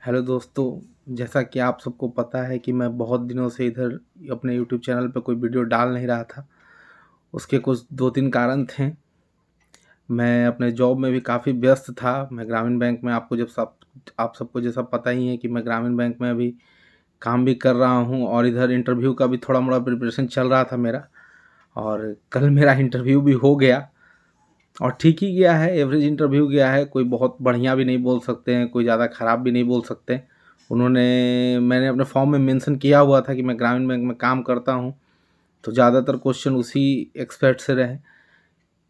Hello दोस्तों, जैसा कि आप सबको पता है कि मैं बहुत दिनों से इधर अपने यूट्यूब चैनल पे कोई वीडियो डाल नहीं रहा था। उसके कुछ 2-3 कारण थे। मैं अपने जॉब में भी काफ़ी व्यस्त था। मैं ग्रामीण बैंक में आप सबको जैसा पता ही है कि मैं ग्रामीण बैंक में अभी काम भी कर रहा हूँ और इधर इंटरव्यू का भी थोड़ा-मोड़ा प्रिपरेशन चल रहा था मेरा। और कल मेरा इंटरव्यू भी हो गया और ठीक ही गया है, एवरेज इंटरव्यू गया है। कोई बहुत बढ़िया भी नहीं बोल सकते हैं, कोई ज़्यादा ख़राब भी नहीं बोल सकते। मैंने अपने फॉर्म में मेंशन किया हुआ था कि मैं ग्रामीण बैंक में काम करता हूँ, तो ज़्यादातर क्वेश्चन उसी एक्सपेक्ट से रहे।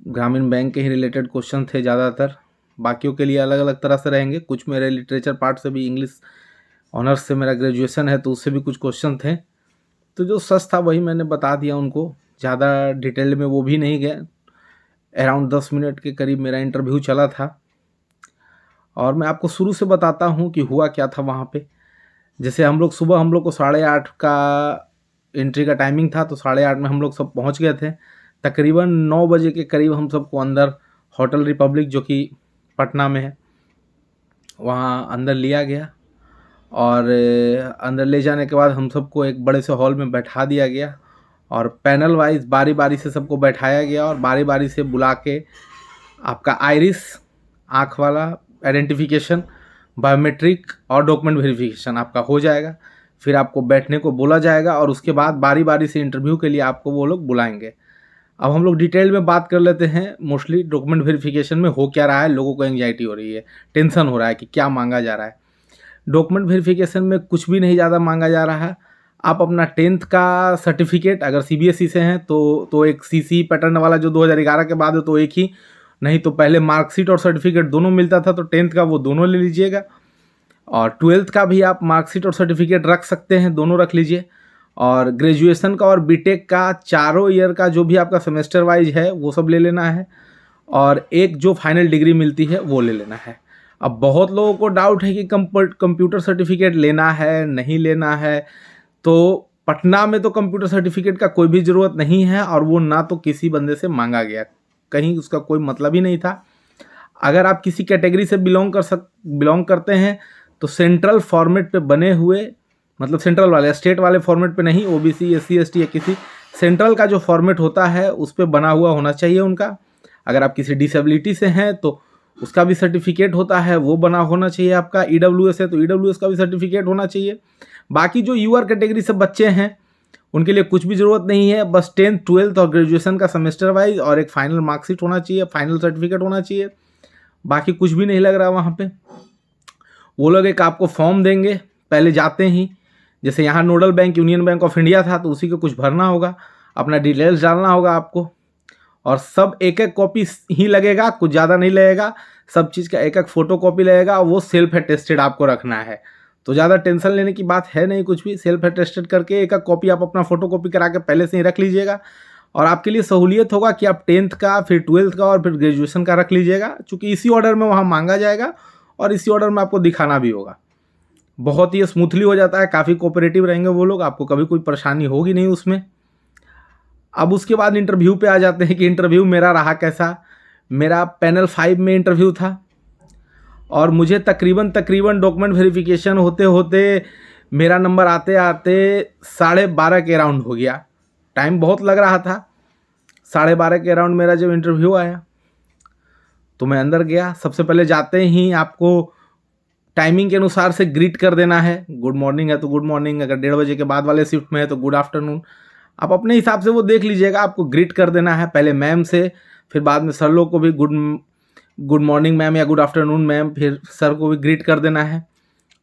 ग्रामीण बैंक के ही रिलेटेड क्वेश्चन थे ज़्यादातर। बाकियों के लिए अलग-अलग तरह से रहेंगे। कुछ मेरे लिटरेचर पार्ट से भी, इंग्लिश ऑनर्स से मेरा ग्रेजुएशन है, तो उससे भी कुछ क्वेश्चन थे। तो जो सच था वही मैंने बता दिया उनको, ज़्यादा डिटेल में वो भी नहीं गए। अराउंड 10 मिनट के करीब मेरा इंटरव्यू चला था और मैं आपको शुरू से बताता हूँ कि हुआ क्या था वहाँ पे। जैसे हम लोग को 8:30 का एंट्री का टाइमिंग था, तो 8:30 में हम लोग सब पहुँच गए थे। तकरीबन 9 बजे के करीब हम सबको अंदर होटल रिपब्लिक, जो कि पटना में है, वहाँ अंदर लिया गया और अंदर ले जाने के बाद हम सबको एक बड़े से हॉल में बैठा दिया गया और पैनल वाइज बारी बारी से सबको बैठाया गया और बारी बारी से बुला के आपका आइरिस, आँख वाला आइडेंटिफिकेशन, बायोमेट्रिक और डॉक्यूमेंट वेरिफिकेशन आपका हो जाएगा। फिर आपको बैठने को बोला जाएगा और उसके बाद बारी बारी से इंटरव्यू के लिए आपको वो लोग बुलाएंगे। अब हम लोग डिटेल में बात कर लेते हैं। मोस्टली डॉक्यूमेंट वेरिफिकेशन में हो क्या रहा है, लोगों को एंग्जाइटी हो रही है, टेंशन हो रहा है कि क्या मांगा जा रहा है। डॉक्यूमेंट वेरिफिकेशन में कुछ भी नहीं ज़्यादा मांगा जा रहा है। आप अपना 10th का सर्टिफिकेट, अगर सीबीएसई से हैं तो एक सीसी पैटर्न वाला जो 2011 के बाद है तो एक ही, नहीं तो पहले मार्कशीट और सर्टिफिकेट दोनों मिलता था, तो 10th का वो दोनों ले लीजिएगा। और 12th का भी आप मार्कशीट और सर्टिफिकेट रख सकते हैं, दोनों रख लीजिए। और ग्रेजुएशन का और बीटेक का चारों ईयर का जो भी आपका सेमेस्टर वाइज है वो सब ले लेना है और एक जो फाइनल डिग्री मिलती है वो ले लेना है। अब बहुत लोगों को डाउट है कि कंप्यूटर सर्टिफिकेट लेना है नहीं लेना है। तो पटना में तो कंप्यूटर सर्टिफिकेट का कोई भी ज़रूरत नहीं है और वो ना तो किसी बंदे से मांगा गया, कहीं उसका कोई मतलब ही नहीं था। अगर आप किसी कैटेगरी से बिलोंग करते हैं तो सेंट्रल फॉर्मेट पे बने हुए, मतलब सेंट्रल वाले, स्टेट वाले फॉर्मेट पे नहीं, ओबीसी, एससी, एसटी या किसी सेंट्रल का जो फॉर्मेट होता है उस पर बना हुआ होना चाहिए उनका। अगर आप किसी डिसेबिलिटी से हैं तो उसका भी सर्टिफिकेट होता है, वो बना होना चाहिए आपका। ईडब्ल्यूएस है तो ईडब्ल्यूएस का भी सर्टिफिकेट होना चाहिए। बाकी जो यूआर कैटेगरी से बच्चे हैं उनके लिए कुछ भी ज़रूरत नहीं है, बस 10th 12th और ग्रेजुएशन का सेमेस्टर वाइज और एक फाइनल मार्कशीट होना चाहिए, फाइनल सर्टिफिकेट होना चाहिए। बाकी कुछ भी नहीं लग रहा वहाँ पे। वो लोग एक आपको फॉर्म देंगे पहले जाते ही, जैसे यहाँ nodal bank union bank of India था तो उसी को कुछ भरना होगा, अपना डिटेल्स डालना होगा आपको और सब एक एक कॉपी ही लगेगा, कुछ ज़्यादा नहीं लगेगा। सब चीज़ का एक एक फ़ोटो कॉपी लगेगा, वो सेल्फ अटेस्टेड आपको रखना है। तो ज़्यादा टेंशन लेने की बात है नहीं, कुछ भी सेल्फ अटेस्टेड करके एक एक कॉपी आप अपना फ़ोटो कॉपी करा के पहले से ही रख लीजिएगा और आपके लिए सहूलियत होगा कि आप 10th का, फिर 12th का और फिर ग्रेजुएशन का रख लीजिएगा, चूँकि इसी ऑर्डर में वहाँ मांगा जाएगा और इसी ऑर्डर में आपको दिखाना भी होगा। बहुत ही स्मूथली हो जाता है, काफ़ी कोऑपरेटिव रहेंगे वो लोग, आपको कभी कोई परेशानी होगी नहीं उसमें। अब उसके बाद इंटरव्यू पे आ जाते हैं कि इंटरव्यू मेरा रहा कैसा। मेरा पैनल 5 में इंटरव्यू था और मुझे तकरीबन डॉक्यूमेंट वेरिफिकेशन होते होते मेरा नंबर आते आते 12:30 के अराउंड हो गया। टाइम बहुत लग रहा था। 12:30 के अराउंड मेरा जब इंटरव्यू आया तो मैं अंदर गया। सबसे पहले जाते ही आपको टाइमिंग के अनुसार से ग्रीट कर देना है। गुड मॉर्निंग है तो गुड मॉर्निंग, अगर 1:30 बजे के बाद वाले शिफ्ट में है तो गुड आफ्टरनून। आप अपने हिसाब से वो देख लीजिएगा, आपको ग्रीट कर देना है पहले मैम से, फिर बाद में सर लोग को भी गुड मॉर्निंग मैम या गुड आफ्टरनून मैम, फिर सर को भी ग्रीट कर देना है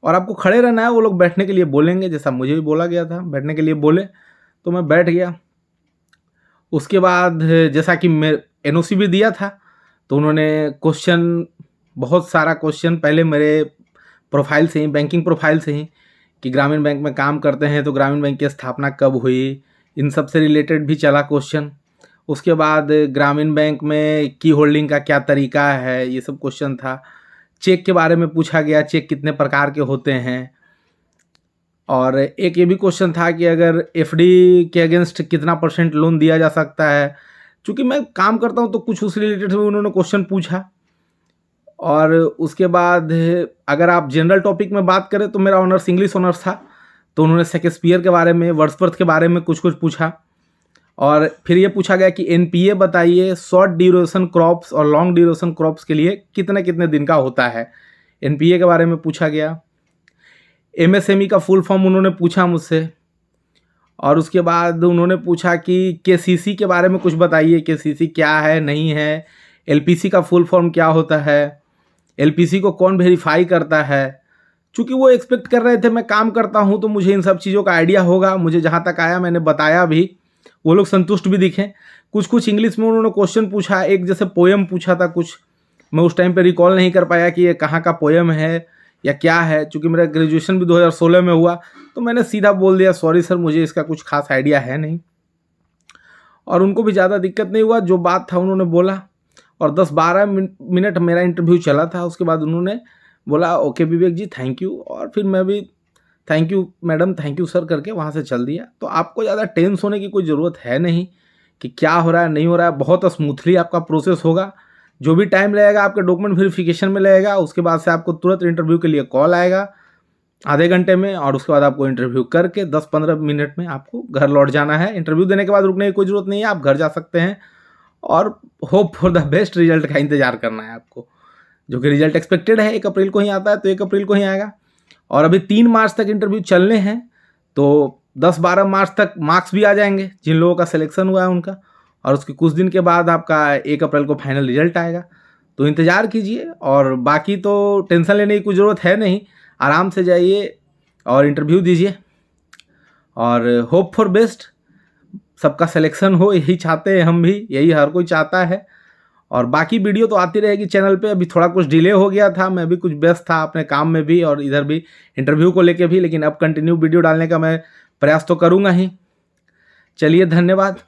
और आपको खड़े रहना है। वो लोग बैठने के लिए बोलेंगे, जैसा मुझे भी बोला गया था बैठने के लिए बोले तो मैं बैठ गया। उसके बाद जैसा कि मैं एनओसी भी दिया था तो उन्होंने बहुत सारा क्वेश्चन पहले मेरे प्रोफाइल से ही, बैंकिंग प्रोफाइल से ही, कि ग्रामीण बैंक में काम करते हैं तो ग्रामीण बैंक की स्थापना कब हुई, इन सब से रिलेटेड भी चला क्वेश्चन। उसके बाद ग्रामीण बैंक में की होल्डिंग का क्या तरीका है, ये सब क्वेश्चन था। चेक के बारे में पूछा गया, चेक कितने प्रकार के होते हैं। और एक ये भी क्वेश्चन था कि अगर एफडी के अगेंस्ट कितना % लोन दिया जा सकता है। चूँकि मैं काम करता हूँ तो कुछ उस रिलेटेड से उन्होंने क्वेश्चन पूछा और उसके बाद अगर आप जनरल टॉपिक में बात करें तो मेरा ऑनर्स इंग्लिश ऑनर्स था, तो उन्होंने शेक्सपियर के बारे में, वर्ड्सवर्थ के बारे में कुछ कुछ पूछा। और फिर ये पूछा गया कि एनपीए बताइए, शॉर्ट ड्यूरेशन क्रॉप्स और लॉन्ग ड्यूरेशन क्रॉप्स के लिए कितने कितने दिन का होता है। एनपीए के बारे में पूछा गया। एमएसएमई का फुल फॉर्म उन्होंने पूछा मुझसे। और उसके बाद उन्होंने पूछा कि केसीसी के बारे में कुछ बताइए, केसीसी क्या है, नहीं है। एलपीसी का फुल फॉर्म क्या होता है, एलपीसी को कौन वेरीफाई करता है। चूँकि वो एक्सपेक्ट कर रहे थे मैं काम करता हूँ तो मुझे इन सब चीज़ों का आइडिया होगा, मुझे जहाँ तक आया मैंने बताया भी, वो लोग संतुष्ट भी दिखे। कुछ कुछ इंग्लिश में उन्होंने क्वेश्चन पूछा, एक जैसे पोएम पूछा था कुछ, मैं उस टाइम पे रिकॉल नहीं कर पाया कि ये कहाँ का पोएम है या क्या है, चूँकि मेरा ग्रेजुएशन भी 2016 में हुआ, तो मैंने सीधा बोल दिया सॉरी सर मुझे इसका कुछ खास आइडिया है नहीं। और उनको भी ज़्यादा दिक्कत नहीं हुआ, जो बात था उन्होंने बोला। और 10-12 मिनट मेरा इंटरव्यू चला था। उसके बाद उन्होंने बोला okay Vivek ji thank you, और फिर मैं भी thank you madam, thank you sir करके वहाँ से चल दिया। तो आपको ज़्यादा टेंस होने की कोई ज़रूरत है नहीं कि क्या हो रहा है नहीं हो रहा है, बहुत स्मूथली आपका प्रोसेस होगा। जो भी टाइम लगेगा आपके डॉक्यूमेंट वेरिफिकेशन में लगेगा, उसके बाद से आपको तुरंत इंटरव्यू के लिए कॉल आएगा आधे घंटे में, और उसके बाद आपको इंटरव्यू करके 10-15 मिनट में आपको घर लौट जाना है। इंटरव्यू देने के बाद रुकने की कोई ज़रूरत नहीं है, आप घर जा सकते हैं और hope for the best result का इंतज़ार करना है आपको, जो कि रिजल्ट एक्सपेक्टेड है 1 अप्रैल को ही आता है, तो 1 अप्रैल को ही आएगा। और अभी 3 मार्च तक इंटरव्यू चलने हैं, तो 10-12 मार्च तक मार्क्स भी आ जाएंगे जिन लोगों का सिलेक्शन हुआ है उनका, और उसके कुछ दिन के बाद आपका 1 अप्रैल को फाइनल रिजल्ट आएगा। तो इंतज़ार कीजिए, और बाकी तो टेंशन लेने की कोई ज़रूरत है नहीं, आराम से जाइए और इंटरव्यू दीजिए, और होप फॉर बेस्ट, सबका सिलेक्शन हो, यही चाहते हैं हम भी, यही हर कोई चाहता है। और बाकी वीडियो तो आती रहेगी चैनल पे। अभी थोड़ा कुछ डिले हो गया था, मैं भी कुछ व्यस्त था अपने काम में भी और इधर भी इंटरव्यू को लेके भी, लेकिन अब कंटिन्यू वीडियो डालने का मैं प्रयास तो करूँगा ही। चलिए धन्यवाद।